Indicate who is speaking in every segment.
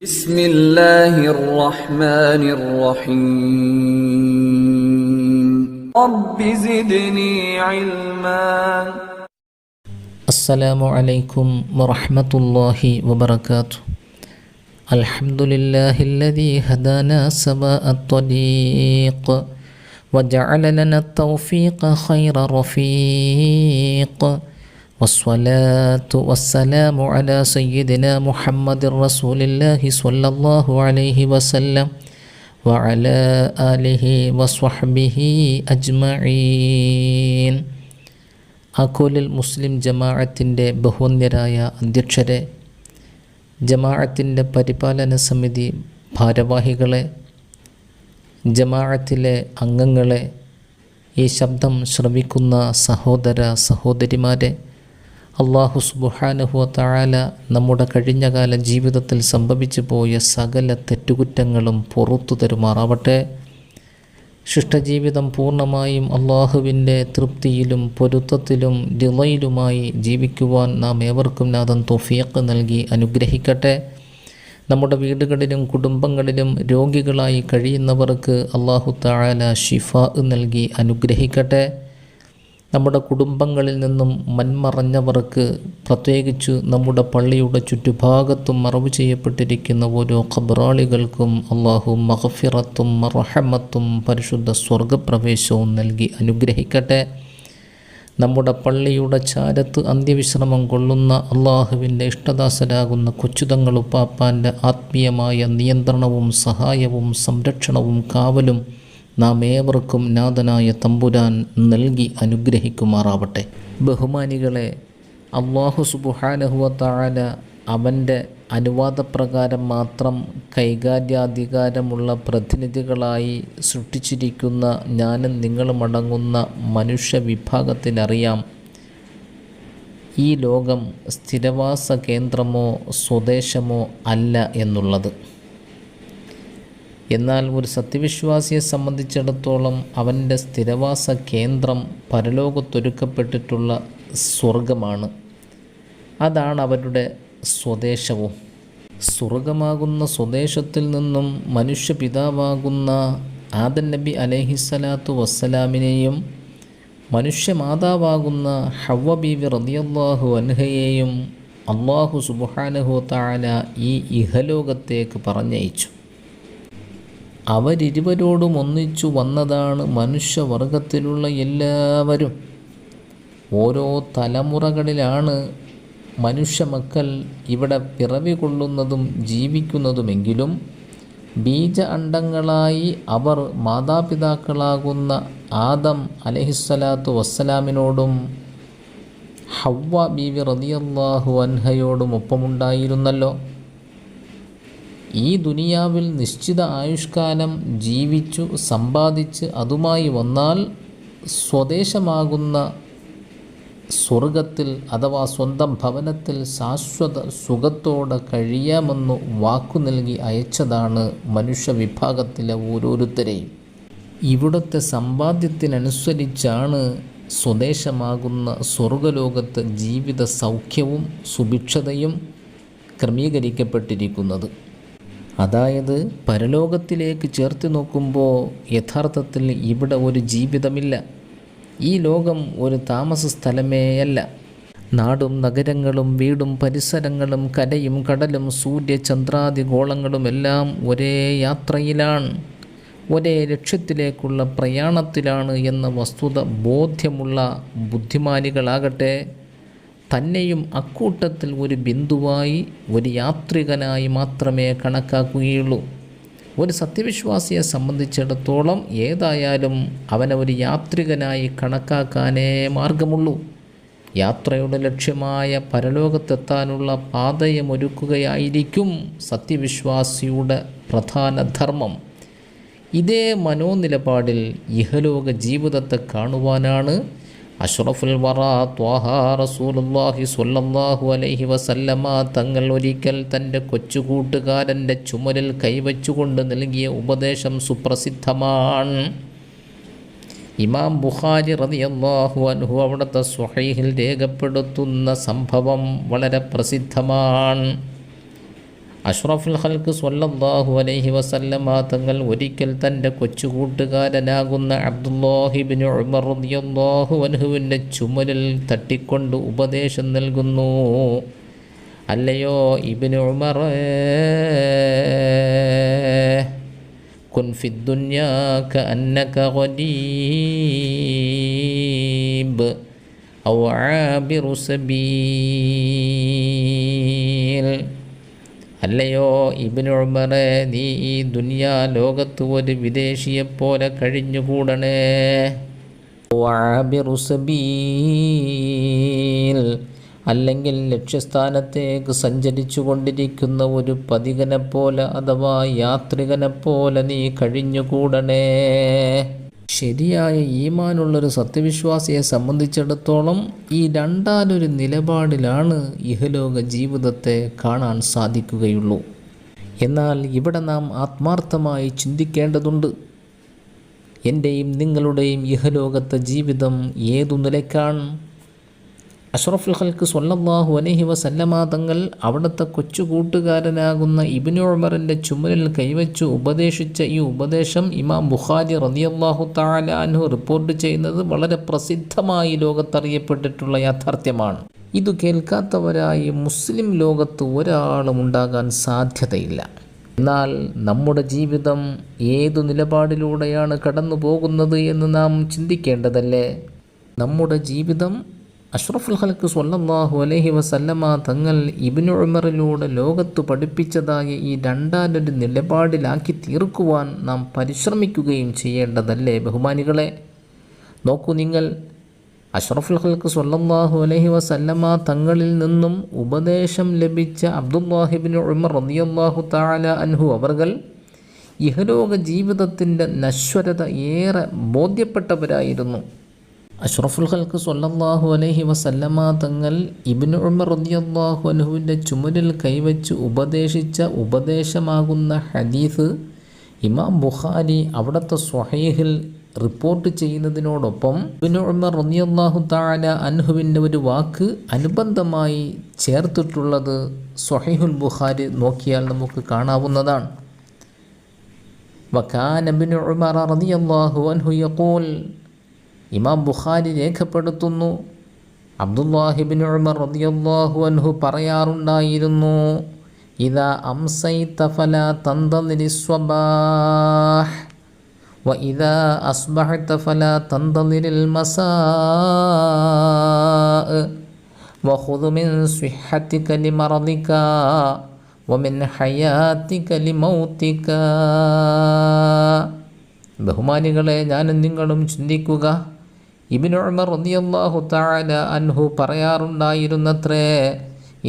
Speaker 1: بسم الله الرحمن الرحيم رب زدني علما
Speaker 2: السلام عليكم ورحمة الله وبركاته. الحمد لله الذي هدانا سواء الطريق وجعل لنا التوفيق خير رفيق، والصلاة والسلام على سيدنا محمد رسول الله صلى الله عليه وسلم وعلى آله وصحبه أجمعين. ആക്കോലിൽ മുസ്ലിം ജമാഅത്തിൻ്റെ ബഹുവന്യരായ അധ്യക്ഷരെ, ജമാഅത്തിൻ്റെ പരിപാലന സമിതി ഭാരവാഹികളെ, ജമാഅത്തിലെ അംഗങ്ങളെ, ഈ ശബ്ദം ശ്രവിക്കുന്ന സഹോദര സഹോദരിമാരെ, അല്ലാഹു സുബ്ഹാനഹു വ തആല നമ്മുടെ കഴിഞ്ഞകാല ജീവിതത്തിൽ സംഭവിച്ചു പോയ സകല തെറ്റുകുറ്റങ്ങളും പുറത്തു തരുമാറാവട്ടെ. ശിഷ്ടജീവിതം പൂർണ്ണമായും അള്ളാഹുവിൻ്റെ തൃപ്തിയിലും പൊരുത്തത്തിലും റിളയിലുമായി ജീവിക്കുവാൻ നാം ഏവർക്കും നാഥൻ തൗഫീഖ് നൽകി അനുഗ്രഹിക്കട്ടെ. നമ്മുടെ വീടുകളിലും കുടുംബങ്ങളിലും രോഗികളായി കഴിയുന്നവർക്ക് അല്ലാഹു തആല ശിഫാ നൽകി അനുഗ്രഹിക്കട്ടെ. നമ്മുടെ കുടുംബങ്ങളിൽ നിന്നും മൺമറഞ്ഞവർക്ക്, പ്രത്യേകിച്ച് നമ്മുടെ പള്ളിയുടെ ചുറ്റുഭാഗത്തും മറവ് ചെയ്യപ്പെട്ടിരിക്കുന്ന ഓരോ ഖബറാളികൾക്കും അല്ലാഹു മഗ്ഫിറത്തും റഹമത്തും പരിശുദ്ധ സ്വർഗപ്രവേശവും നൽകി അനുഗ്രഹിക്കട്ടെ. നമ്മുടെ പള്ളിയുടെ ചാരത്ത് അന്ത്യവിശ്രമം കൊള്ളുന്ന അള്ളാഹുവിൻ്റെ ഇഷ്ടദാസരാകുന്ന കൊച്ചുതങ്ങളുപ്പാപ്പാൻ്റെ ആത്മീയമായ നിയന്ത്രണവും സഹായവും സംരക്ഷണവും കാവലും നാം ഏവർക്കും നാഥനായ തമ്പുരാൻ നൽകി അനുഗ്രഹിക്കുമാറാവട്ടെ. ബഹുമാനികളെ, അല്ലാഹു സുബ്ഹാനഹു വ തആല അവൻ്റെ അനുവാദപ്രകാരം മാത്രം കൈകാര്യാധികാരമുള്ള പ്രതിനിധികളായി സൃഷ്ടിച്ചിരിക്കുന്ന ഞാനും നിങ്ങളുമടങ്ങുന്ന മനുഷ്യ വിഭാഗത്തിനറിയാം ഈ ലോകം സ്ഥിരവാസ കേന്ദ്രമോ സ്വദേശമോ അല്ല എന്നുള്ളത്. എന്നാൽ ഒരു സത്യവിശ്വാസിയെ സംബന്ധിച്ചിടത്തോളം അവൻ്റെ സ്ഥിരവാസ കേന്ദ്രം പരലോകത്തൊരുക്കപ്പെട്ടിട്ടുള്ള സ്വർഗമാണ്. അതാണ് അവരുടെ സ്വദേശവും. സ്വർഗമാകുന്ന സ്വദേശത്തിൽ നിന്നും മനുഷ്യപിതാവാകുന്ന ആദം നബി അലൈഹിസ്സലാത്തു വസ്സലാമിനെയും മനുഷ്യമാതാവാകുന്ന ഹവ്വ ബീവി റളിയല്ലാഹു അൻഹയെയും അല്ലാഹു സുബ്ഹാനഹു വ തആല ഈ ഇഹലോകത്തേക്ക് പറഞ്ഞയച്ചു. അവരിരുവരോടും ഒന്നിച്ചു വന്നതാണ് മനുഷ്യവർഗത്തിലുള്ള എല്ലാവരും. ഓരോ തലമുറകളിലാണ് മനുഷ്യമക്കൾ ഇവിടെ പിറവി കൊള്ളുന്നതും ജീവിക്കുന്നതുമെങ്കിലും ബീജ അണ്ഡങ്ങളായി അവർ മാതാപിതാക്കളാകുന്ന ആദം അലൈഹിസ്സലാത്തു വസ്സലാമിനോടും ഹവ്വ ബീവി റളിയല്ലാഹു അൻഹയോടും ഒപ്പമുണ്ടായിരുന്നല്ലോ. ഈ ദുനിയാവിൽ നിശ്ചിത ആയുഷ്കാലം ജീവിച്ചു സമ്പാദിച്ച് അതുമായി വന്നാൽ സ്വദേശമാകുന്ന സ്വർഗത്തിൽ അഥവാ സ്വന്തം ഭവനത്തിൽ ശാശ്വത സുഖത്തോടെ കഴിയാമെന്നു വാക്കു നൽകി അയച്ചതാണ് മനുഷ്യ വിഭാഗത്തിലെ ഓരോരുത്തരെയും. ഇവിടുത്തെ സമ്പാദ്യത്തിനനുസരിച്ചാണ് സ്വദേശമാകുന്ന സ്വർഗലോകത്ത് ജീവിത സൗഖ്യവും സുഭിക്ഷതയും ക്രമീകരിക്കപ്പെട്ടിരിക്കുന്നത്. അതായത് പരലോകത്തിലേക്ക് ചേർത്ത് നോക്കുമ്പോൾ യഥാർത്ഥത്തിൽ ഇവിടെ ഒരു ജീവിതമില്ല. ഈ ലോകം ഒരു താമസ സ്ഥലമേയല്ല. നാടും നഗരങ്ങളും വീടും പരിസരങ്ങളും കരയും കടലും സൂര്യചന്ദ്രാദി ഗോളങ്ങളുമെല്ലാം ഒരേ യാത്രയിലാണ്, ഒരേ ലക്ഷ്യത്തിലേക്കുള്ള പ്രയാണത്തിലാണ് എന്ന വസ്തുത ബോധ്യമുള്ള ബുദ്ധിമാനികളാകട്ടെ തന്നെയും അക്കൂട്ടത്തിൽ ഒരു ബിന്ദുവായി, ഒരു യാത്രികനായി മാത്രമേ കണക്കാക്കുകയുള്ളൂ. ഒരു സത്യവിശ്വാസിയെ സംബന്ധിച്ചിടത്തോളം ഏതായാലും അവനെ ഒരു യാത്രികനായി കണക്കാക്കാനേ മാർഗമുള്ളൂ. യാത്രയുടെ ലക്ഷ്യമായ പരലോകത്തെത്താനുള്ള പാതയമൊരുക്കുകയായിരിക്കും സത്യവിശ്വാസിയുടെ പ്രധാന ധർമ്മം. ഇതേ മനോനിലപാടിൽ ഇഹലോക ജീവിതത്തെ കാണുവാനാണ് അഷ്റഫുൽ വറ ത്വാഹ റസൂലുള്ളാഹി സ്വല്ലല്ലാഹു അലൈഹി വസല്ലമ തങ്ങൾ ഒരിക്കൽ തൻ്റെ കൊച്ചുകൂട്ടുകാരൻ്റെ ചുമലിൽ കൈവച്ചുകൊണ്ട് നൽകിയ ഉപദേശം സുപ്രസിദ്ധമാണ്. ഇമാം ബുഖാരി റളിയല്ലാഹു അൻഹു അവിടുത്തെ സ്വഹീഹിൽ രേഖപ്പെടുത്തുന്ന സംഭവം വളരെ പ്രസിദ്ധമാണ്. അഷ്റഫുൽ ഖൽക്ക് സ്വല്ലല്ലാഹു അലൈഹി വസല്ലമ തങ്ങൾ ഒരിക്കൽ തൻ്റെ കൊച്ചുകൂട്ടുകാരനാകുന്ന അബ്ദുല്ലാഹിബ്നു ഉമർ റളിയല്ലാഹു അൻഹുവിൻ്റെ ചുമലിൽ തട്ടിക്കൊണ്ട് ഉപദേശം നൽകുന്നു. അല്ലയോ ഇബ്നു ഉമർ, കുൻ ഫിദ്ദുന്യാ കഅന്നക ഗരീബ് ഔ ആബിറു സബീൽ. അല്ലയോ ഇബ്നു ഉമറെ, നീ ഈ ദുനിയാ ലോകത്ത് ഒരു വിദേശിയെപ്പോലെ കഴിഞ്ഞുകൂടണേ. ആബിറു സബീൽ, അല്ലെങ്കിൽ ലക്ഷ്യസ്ഥാനത്തേക്ക് സഞ്ചരിച്ചു കൊണ്ടിരിക്കുന്ന ഒരു പഥികനെപ്പോലെ അഥവാ യാത്രികനെപ്പോലെ നീ കഴിഞ്ഞുകൂടണേ. ശരിയായ ഈമാനുള്ളൊരു സത്യവിശ്വാസിയെ സംബന്ധിച്ചിടത്തോളം ഈ രണ്ടാലൊരു നിലപാടിലാണ് ഇഹലോക ജീവിതത്തെ കാണാൻ സാധിക്കുകയുള്ളൂ. എന്നാൽ ഇവിടെ നാം ആത്മാർത്ഥമായി ചിന്തിക്കേണ്ടതുണ്ട്. എൻ്റെയും നിങ്ങളുടെയും ഇഹലോകത്തെ ജീവിതം ഏതു നിലയ്ക്കാണ്? അഷ്റഫുൽ ഖൽക്ക് സ്വല്ലല്ലാഹു അലൈഹി വസല്ലമ തങ്ങൾ അവിടുത്തെ കൊച്ചുകൂട്ടുകാരനാകുന്ന ഇബ്നു ഉമറിൻ്റെ ചുമലിൽ കൈവച്ചു ഉപദേശിച്ച ഈ ഉപദേശം ഇമാം ബുഖാരി റളിയല്ലാഹു തആല അൻഹു റിപ്പോർട്ട് ചെയ്യുന്നത് വളരെ പ്രസിദ്ധമായി ലോകത്തറിയപ്പെട്ടിട്ടുള്ള യാഥാർത്ഥ്യമാണ്. ഇത് കേൾക്കാത്തവരായി മുസ്ലിം ലോകത്ത് ഒരാളും ഉണ്ടാകാൻ സാധ്യതയില്ല. എന്നാൽ നമ്മുടെ ജീവിതം ഏതു നിലപാടിലൂടെയാണ് കടന്നു പോകുന്നത് എന്ന് നാം ചിന്തിക്കേണ്ടതല്ലേ? നമ്മുടെ ജീവിതം അഷ്റഫുൽ ഖൽക്ക് സ്വല്ലല്ലാഹു അലൈഹി വസല്ലമ തങ്ങൾ ഇബ്നു ഉമറിലൂടെ ലോകത്ത് പഠിപ്പിച്ചതായ ഈ രണ്ടാലൊരു നിലപാടിലാക്കി തീർക്കുവാൻ നാം പരിശ്രമിക്കുകയും ചെയ്യേണ്ടതല്ലേ ബഹുമാനികളെ? നോക്കൂ നിങ്ങൾ, അഷ്റഫുൽ ഖൽക്ക് സ്വല്ലല്ലാഹു അലൈഹി വസല്ലമ തങ്ങളിൽ നിന്നും ഉപദേശം ലഭിച്ച അബ്ദുല്ലാഹിബ്നു ഉമർ റളിയല്ലാഹു തആല അൻഹു അവർകൾ ഇഹലോക ജീവിതത്തിൻ്റെ നശ്വരത ഏറെ ബോധ്യപ്പെട്ടവരായിരുന്നു. അഷ്റഫുൽ ഖൽക്ക് സ്വല്ലല്ലാഹു അലൈഹി വസല്ലമ തങ്ങൾ ഇബ്നു ഉമർ റളിയല്ലാഹു അൻഹുവിൻ്റെ ചുമലിൽ കൈവച്ച് ഉപദേശിച്ച ഉപദേശമാകുന്ന ഹദീസ് ഇമാം ബുഖാരി അവിടുത്തെ സ്വഹീഹിൽ റിപ്പോർട്ട് ചെയ്യുന്നതിനോടൊപ്പം ഇബ്നു ഉമർ റളിയല്ലാഹു തആല അൻഹുവിൻ്റെ ഒരു വാക്ക് അനുബന്ധമായി ചേർത്തിട്ടുള്ളത് സ്വഹീഹുൽ ബുഖാരി നോക്കിയാൽ നമുക്ക് കാണാവുന്നതാണ്. വകാന ഇബ്നു ഉമർ റളിയല്ലാഹു അൻഹു യഖൂൽ, ഇമാം ബുഖാരി രേഖപ്പെടുത്തുന്നു, അബ്ദുല്ലാഹിബ്നു ഉമർ റളിയല്ലാഹു അൻഹു പറയാറുണ്ടായിരുന്നു, ഇദാ അംസൈത ഫലാ തന്തളിരി സ്വബാഹ് വ ഇദാ അസ്ബഹത ഫലാ തന്തളിരിൽ മസാഅ വഖുദ് മിൻ സിഹ്ഹതിക ലിമറദിക വമിൻ ഹയാതിക ലിമൗതിക. ബഹുമാനികളെ, ഞാനും നിങ്ങളും ചിന്തിക്കുക. ഇബ്നു ഉമർ റളിയല്ലാഹു തആല അൻഹു പറയാറുണ്ടായിരുന്നത്രേ,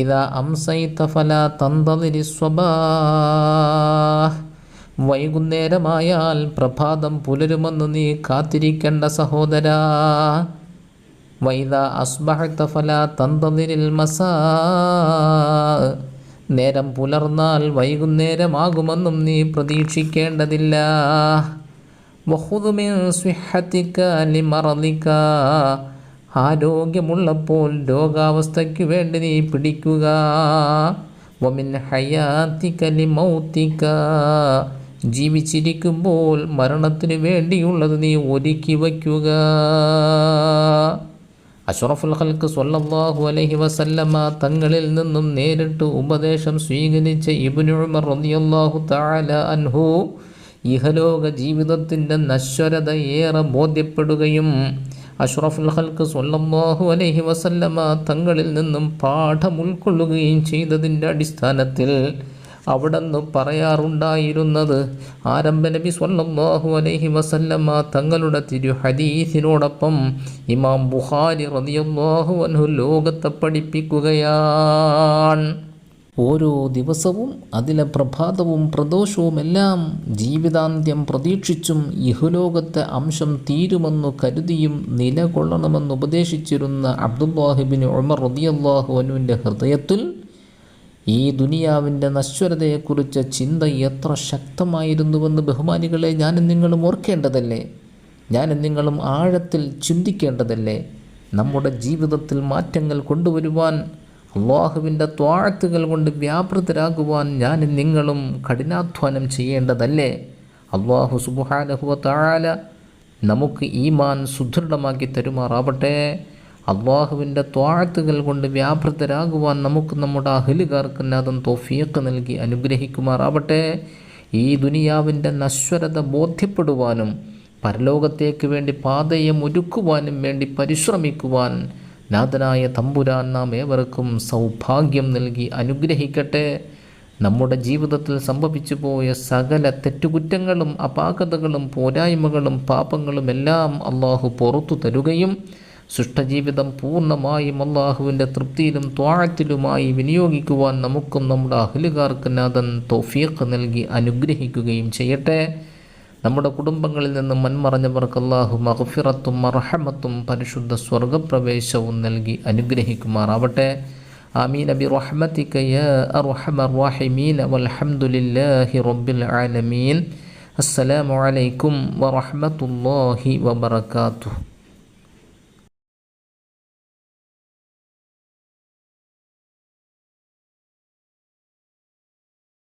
Speaker 2: ഇദാ അംസൈത ഫലാ തന്തളിരി സ്വബാഹ്, വൈകുന്നേരമായാൽ പ്രഭാതം പുലരുമെന്ന് നീ കാത്തിരിക്കേണ്ട സഹോദരാ. വൈദാ അസ്ബഹത ഫലാ തന്തളിരിൽ മസാഅ, നേരം പുലർന്നാൽ വൈകുന്നേരമാകുമെന്നും നീ പ്രതീക്ഷിക്കേണ്ടതില്ല. വഖുദ് മിൻ സിഹ്ഹതിക ലിമറദിക, ആരോഗ്യമുള്ളപ്പോൾ രോഗാവസ്ഥയ്ക്ക് വേണ്ടി നീ പിടിക്കുക. വമിൻ ഹയാതിക ലിമൗതിക, ജീവിച്ചിരിക്കുമ്പോൾ മരണത്തിന് വേണ്ടിയുള്ളത് നീ ഒരുക്കി വയ്ക്കുക. അഷ്റഫുൽ ഖൽക്ക് സ്വല്ലല്ലാഹു അലൈഹി വസല്ലമ തങ്ങളിൽ നിന്നും നേരിട്ട് ഉപദേശം സ്വീകരിച്ച ഇബ്നു ഉമർ റളിയല്ലാഹു തആല അൻഹു ഇഹലോക ജീവിതത്തിൻ്റെ നശ്വരത ഏറെ ബോധ്യപ്പെടുകയും അഷ്റഫുൽ ഖൽക്ക് സ്വല്ലല്ലാഹു അലൈഹി വസല്ലമ തങ്ങളിൽ നിന്നും പാഠം ഉൾക്കൊള്ളുകയും ചെയ്തതിൻ്റെ അടിസ്ഥാനത്തിൽ അവിടുന്ന് പറയാറുണ്ടായിരുന്നത്, ആരംഭ നബി സ്വല്ലല്ലാഹു അലൈഹി വസല്ലമ തങ്ങളുടെ തിരു ഹദീസിനോടൊപ്പം ഇമാം ബുഖാരി റളിയല്ലാഹു അൻഹു ലോകത്തെ പഠിപ്പിക്കുകയാണ്. ഓരോ ദിവസവും അതിലെ പ്രഭാതവും പ്രദോഷവുമെല്ലാം ജീവിതാന്ത്യം പ്രതീക്ഷിച്ചും ഇഹലോകത്തെ അംശം തീരുമെന്നു കരുതിയും നിലകൊള്ളണമെന്ന് ഉപദേശിച്ചിരുന്ന അബ്ദുല്ലാഹിബ്നു ഉമർ റളിയല്ലാഹു അൻഹുവിൻ്റെ ഹൃദയത്തിൽ ഈ ദുനിയാവിൻ്റെ നശ്വരതയെക്കുറിച്ച ചിന്ത എത്ര ശക്തമായിരുന്നുവെന്ന് ബഹുമാനികളെ ഞാനും നിങ്ങളും ഓർക്കേണ്ടതല്ലേ? ഞാനും നിങ്ങളും ആഴത്തിൽ ചിന്തിക്കേണ്ടതല്ലേ? നമ്മുടെ ജീവിതത്തിൽ മാറ്റങ്ങൾ കൊണ്ടുവരുവാൻ അള്ളാഹുവിൻ്റെ ത്വാഅത്തുകൾ കൊണ്ട് വ്യാപൃതരാകുവാൻ ഞാനും നിങ്ങളും കഠിനാധ്വാനം ചെയ്യേണ്ടതല്ലേ? അള്ളാഹു സുബ്ഹാനഹു വ തആല നമുക്ക് ഈമാൻ സുദൃഢമാക്കി തരുമാറാവട്ടെ. അള്ളാഹുവിൻ്റെ ത്വാഅത്തുകൾ കൊണ്ട് വ്യാപൃതരാകുവാൻ നമുക്ക് നമ്മുടെ അഹ്ലുകാർക്ക് നാഥൻ തൗഫീഖ് നൽകി അനുഗ്രഹിക്കുമാറാവട്ടെ. ഈ ദുനിയാവിൻ്റെ നശ്വരത ബോധ്യപ്പെടുവാനും പരലോകത്തേക്ക് വേണ്ടി പാതയെ ഒരുക്കുവാനും വേണ്ടി പരിശ്രമിക്കുവാൻ നാഥനായ തമ്പുരാൻ നാം ഏവർക്കും സൗഭാഗ്യം നൽകി അനുഗ്രഹിക്കട്ടെ. നമ്മുടെ ജീവിതത്തിൽ സംഭവിച്ചു പോയ സകല തെറ്റുകുറ്റങ്ങളും അപാകതകളും പോരായ്മകളും പാപങ്ങളും എല്ലാം അള്ളാഹു പുറത്തു തരുകയും സൃഷ്ടജീവിതം പൂർണ്ണമായും അള്ളാഹുവിൻ്റെ തൃപ്തിയിലും ത്വാഅത്തിലുമായി വിനിയോഗിക്കുവാൻ നമുക്കും നമ്മുടെ അഹ്ലുകാർക്ക് നാഥൻ തൗഫീഖ് നൽകി അനുഗ്രഹിക്കുകയും ചെയ്യട്ടെ. നമ്മുടെ കുടുംബങ്ങളിൽ നിന്ന് മൺമറഞ്ഞവർക്ക് അല്ലാഹു മഗ്ഫിറത്തും മർഹമത്തും പരിശുദ്ധ സ്വർഗപ്രവേശവും നൽകി അനുഗ്രഹിക്കുമാറാവട്ടെ. ആമീൻ ബിറഹ്മതിക യാ അർഹമർ റഹീമീൻ വൽഹംദുലില്ലാഹി റബ്ബിൽ ആലമീൻ. അസ്സലാമു അലൈക്കും വറഹ്മത്തുള്ളാഹി വബറകാതുഹു.